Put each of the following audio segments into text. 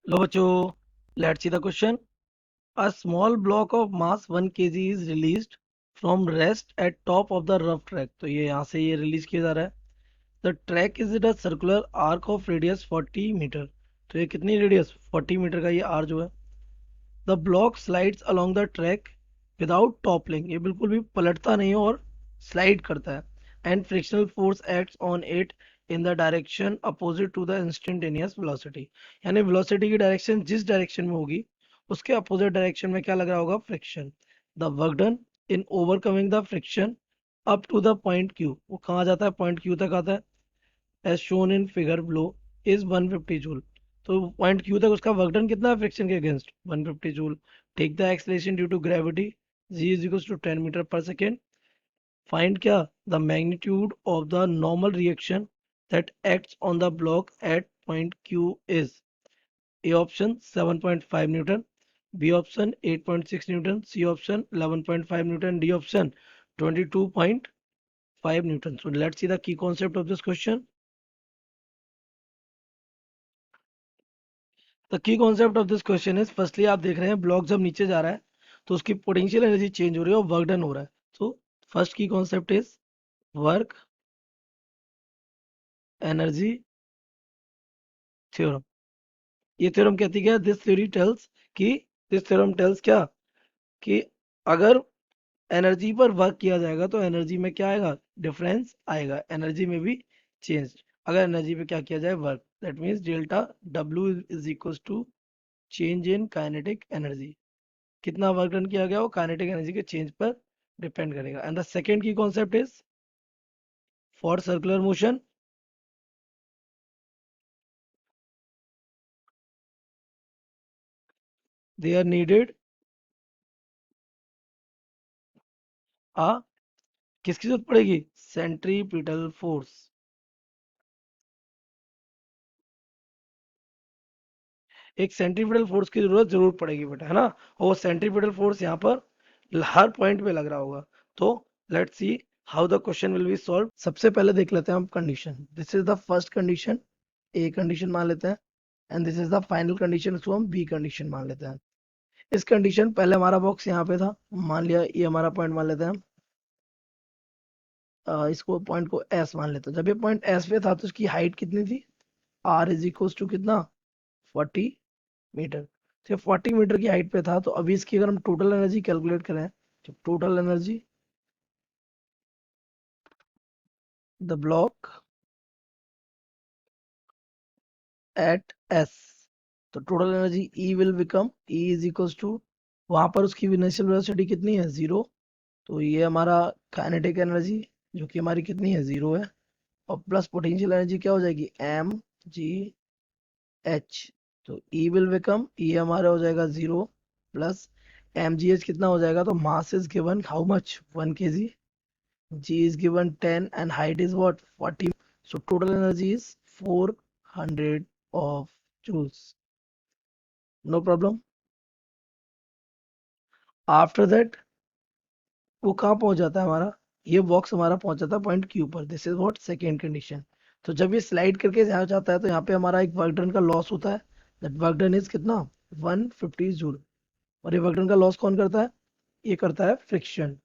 लो बच्चों, let's see the question. A small block of mass 1 kg is released from rest at top of the rough track. तो ये यहाँ से ये release किया जा रहा है. The track is in a circular arc of radius 40 metre. तो ये कितनी रेडियस 40 मीटर का ये आर जो है. The block slides along the track without toppling. ये बिल्कुल भी पलटता नहीं है और स्लाइड करता है. And frictional force acts on it in the direction opposite to the instantaneous velocity. यानी velocity की डायरेक्शन जिस डायरेक्शन में होगी उसके अपोजिट डायरेक्शन में क्या लग रहा होगा, friction. The work done in overcoming the friction up to the point Q, वो कहाँ जाता है, पॉइंट क्यू तक आता है. As shown in figure below is 150 joule. तो पॉइंट क्यू तक उसका वर्क डन कितना है फ्रिक्शन के against, 150 joule. Take the acceleration due to gravity, G is equal to 10 metre per second. Find क्या, the magnitude of the normal reaction that acts on the block at point Q is. A option 7.5 newton, B option 8.6 newton, C option 11.5 newton, D option 22.5 newton. So let's see the key concept of this question. The key concept of this question is, firstly आप देख रहे हैं block जब नीचे जा रहा है तो उसकी पोटेंशियल एनर्जी चेंज हो रही है और वर्क डन हो रहा है. तो फर्स्ट की concept is work energy theorem. ये थ्योरम कहती क्या, दिस थ्योरी टेल्स कि दिस थ्योरम टेल्स क्या, कि अगर एनर्जी पर वर्क किया जाएगा तो एनर्जी में क्या आएगा, डिफरेंस आएगा, एनर्जी में भी चेंज. अगर एनर्जी पे क्या किया जाए, work, that means delta W is equal to change in kinetic energy. कितना वर्क डन किया गया वो काइनेटिक एनर्जी के चेंज पर डिपेंड करेगा. एंड द सेकेंड की concept is for circular motion they are needed uh, किसकी जरूरत पड़ेगी, सेंट्रीपिटल फोर्स. एक सेंट्रीपिटल फोर्स की जरूरत जरूर पड़ेगी बेटा, है ना. और वो सेंट्रीपिटल फोर्स यहाँ पर हर पॉइंट पे लग रहा होगा. तो let's see how the question will be solve. सबसे पहले देख लेते हैं हम condition. This is the first condition, a condition मान लेते हैं. And this is the final condition, इसको हम बी कंडीशन मान लेते हैं. इस कंडीशन, पहले हमारा बॉक्स यहाँ पे था, मान लिया ये हमारा पॉइंट मान लेते हैं हम. इसको पॉइंट को एस मान लेते हैं. जब ये पॉइंट एस पे था तो इसकी हाइट कितनी थी, आर इज इक्वल टू कितना, 40 मीटर. तो 40 मीटर की हाइट पे था. तो अभी इसकी अगर हम टोटल एनर्जी कैलकुलेट करें, तो total energy the block at S, तो total energy E will become, E is equal to, वहां पर उसकी इनिशियल वेलोसिटी कितनी है, जीरो. तो ये हमारा काइनेटिक एनर्जी जो कि हमारी कितनी है, जीरो है. और प्लस पोटेंशियल एनर्जी क्या हो जाएगी, एम जी एच. तो ई विल बिकम, ई हमारा हो जाएगा जीरो, प्लस एम जी एच कितना हो जाएगा, तो mass is given how much, 1 kg, G is given 10 and height is what, 40. So total energy is 400 of joules. No problem. After that वो कहाँ पहुंच जाता है हमारा, ये बॉक्स हमारा पहुंच जाता है पॉइंट क्यू पर. This is what, second condition. तो जब ये स्लाइड करके यहाँ जाता है तो यहाँ पे हमारा एक वर्क डन का लॉस होता है. दैट वर्क डन इज कितना, 150 जूल. और ये वर्क डन का लॉस कौन करता है, ये करता है फ्रिक्शन.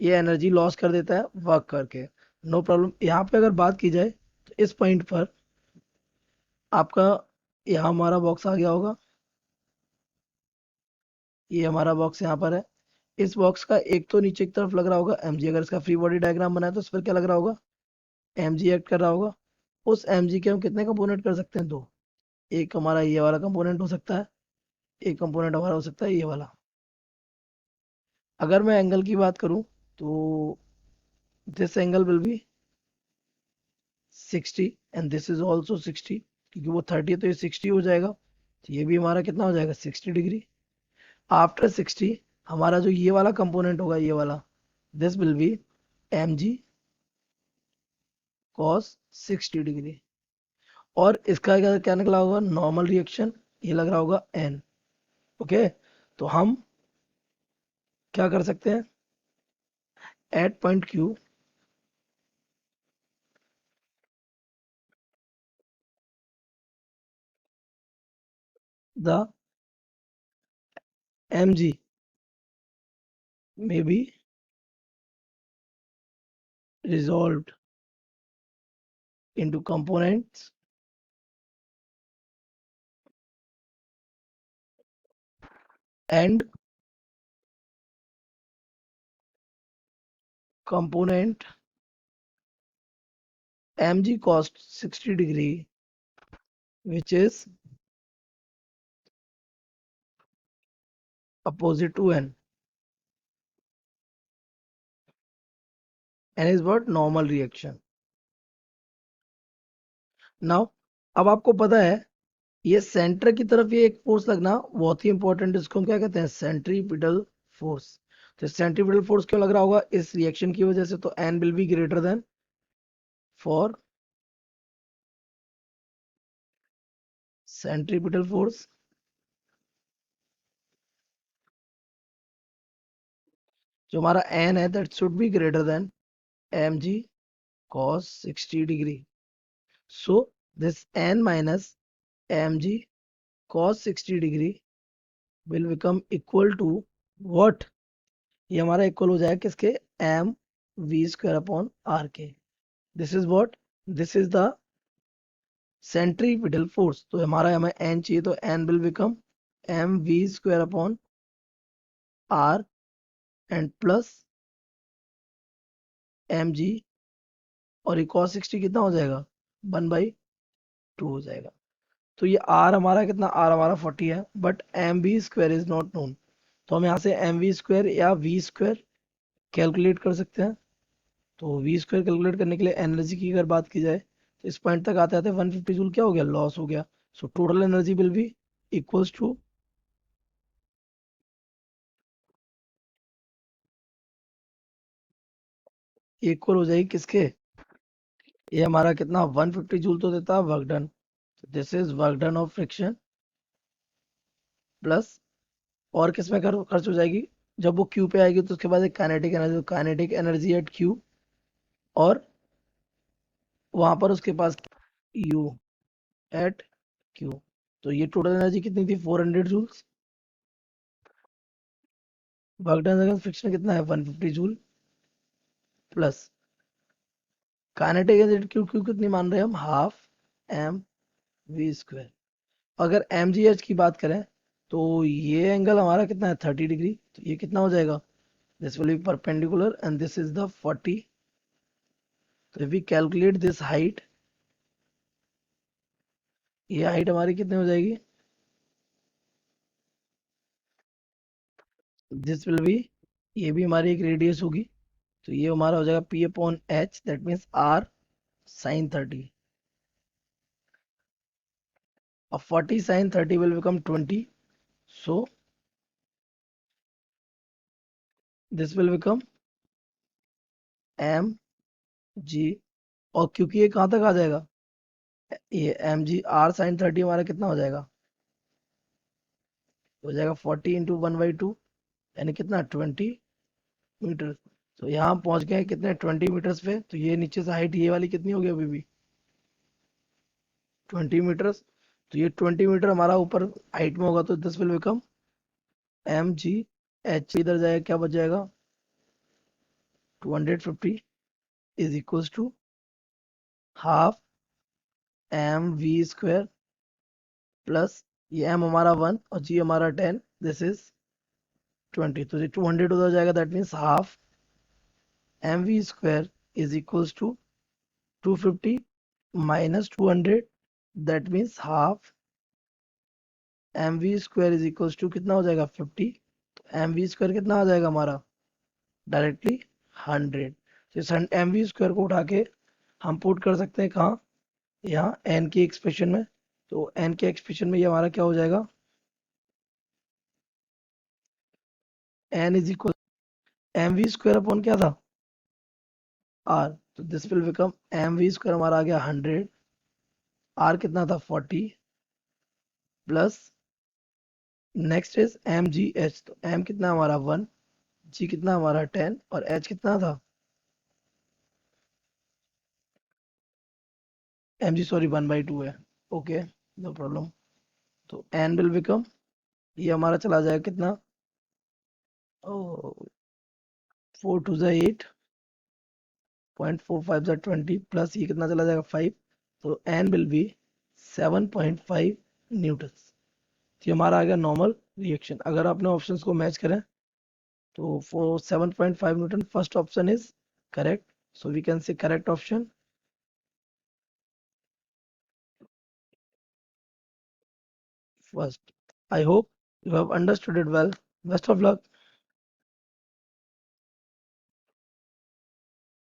ये एनर्जी लॉस कर देता है वर्क करके. No problem. यहाँ पे अगर बात की जाए तो इस पॉइंट पर आपका, यहाँ हमारा बॉक्स आ गया होगा, ये हमारा बॉक्स यहाँ पर है. इस बॉक्स का एक तो नीचे की तरफ लग रहा होगा एमजी. अगर इसका फ्री बॉडी डायग्राम बनाए तो इस पर क्या लग रहा होगा, एमजी एक्ट कर रहा होगा. उस एमजी के हम कितने कंपोनेंट कर सकते हैं, दो. एक हमारा ये वाला कंपोनेंट हो सकता है, एक कंपोनेंट हमारा हो सकता है ये वाला. अगर मैं एंगल की बात करूं तो this angle will be 60 and this is also 60, क्योंकि वो 30 है तो ये 60 हो जाएगा. तो ये भी हमारा कितना हो जाएगा, 60 डिग्री. आफ्टर 60 हमारा जो ये वाला कंपोनेंट होगा, ये वाला, this will be m g cos 60 degree. और इसका क्या क्या निकला होगा, नॉर्मल रिएक्शन, ये लग रहा होगा एन. ओके. तो हम क्या कर सकते हैं, at point Q the mg may be resolved into components and component mg cost 60 degree, which is opposite to n is what normal reaction. Now अब आपको पता है ये सेंटर की तरफ ये एक फोर्स लगना बहुत ही इंपॉर्टेंट है, इसको हम क्या कहते हैं, सेंट्रीपिटल फोर्स। तो सेंट्रीपिटल फोर्स क्यों लग रहा होगा, इस रिएक्शन की वजह से। तो N will be greater than for centripetal force जो हमारा एन है that should be greater than m g cos 60 degree. So this n minus mg cos 60 degree will become equal to what? ये हमारा equal हो जाएगा किसके, M we square upon R के। This is what, this is the centripetal force. तो हमारा हमें N चाहिए, तो N will become M we square upon R and plus M जी, और ये cos 60 कितना हो जाएगा, 1/2 हो जाएगा। तो ये आर हमारा कितना, आर हमारा 40 है, but m we square is not known. तो हम यहाँ से एम वी स्क्वायर या वी स्क्वायर कैलकुलेट कर सकते हैं। तो वी स्क्वायर कैलकुलेट करने के लिए एनर्जी की अगर बात की जाए तो इस पॉइंट तक आते आते 150 जूल क्या हो गया, लॉस हो गया। So total energy will be equals to, equal हो जाएगी किसके, ये हमारा कितना 150 जूल तो देता है work done. This is work done of friction plus, और किस में खर्च हो जाएगी, जब वो क्यू पे आएगी तो उसके बाद एक काइनेटिक एनर्जी एट क्यू, और वहां पर उसके पास यू एट क्यू। तो ये टोटल एनर्जी कितनी थी, 400 joules. Work done against friction कितना है, 150 joule plus kinetic energy Q, Q कितनी मान रहे हैं हम, हाफ एम वी स्क्वायर। अगर एम जी एच की बात करें तो ये एंगल हमारा कितना है, 30 डिग्री। तो ये कितना हो जाएगा, this will be perpendicular and this is the 40। तो if we calculate this height, ये हाइट हमारी कितनी हो जाएगी, दिस विल बी, ये भी हमारी एक रेडियस होगी। तो ये हमारा हो जाएगा p upon h, that means r sine 30। अब 40 sine 30 will become 20। So this will become m जी, और क्योंकि ये कहाँ तक आ जाएगा, ये एम जी आर साइन 30 हमारा कितना हो जाएगा, हो जाएगा 40 इंटू 1/2, यानी कितना 20 मीटर। तो यहाँ पहुंच गए कितने, 20 मीटर्स पे। तो ये नीचे से हाइट ये वाली कितनी होगी अभी भी, 20 मीटर्स। तो ये 20 मीटर हमारा ऊपर हाइट में होगा, तो this will become m ji h, इधर जाएगा क्या बच जाएगा, 250 is equals to half m we square plus, ये एम हमारा 1 और जी हमारा 10, दिस इज 20। तो ये 200 उधर जाएगा, that means half m we square is equals to 250 minus 200, that means half m we square is equals to कितना हो जाएगा, 50। तो एम वी स्क्वायर कितना आ जाएगा हमारा, डायरेक्टली 100। तो इस एम वी स्क्वायर को उठा के हम पुट कर सकते हैं कहाँ, यहाँ एन की एक्सप्रेशन में। तो एन के एक्सप्रेशन में ये हमारा क्या हो जाएगा, n is equal m we square upon क्या था, आर। तो this will become M we square हमारा आ गया 100, आर कितना था 40 plus, next is m ji h. तो एम कितना हमारा 1, जी कितना हमारा 10, और एच कितना था, एम जी सॉरी 1/2 है। Okay, no problem. तो n will become, ये हमारा चला जाएगा कितना, 4 to the 8, 0.45 प्लस ये कितना चला जाएगा 5, तो n will be 7.5 न्यूटन। ये हमारा आ गया नॉर्मल रिएक्शन। अगर आपने ऑप्शंस को मैच करें तो for 7.5 newton first option is correct, so we can say correct option first. I hope you have understood it well. Best of luck.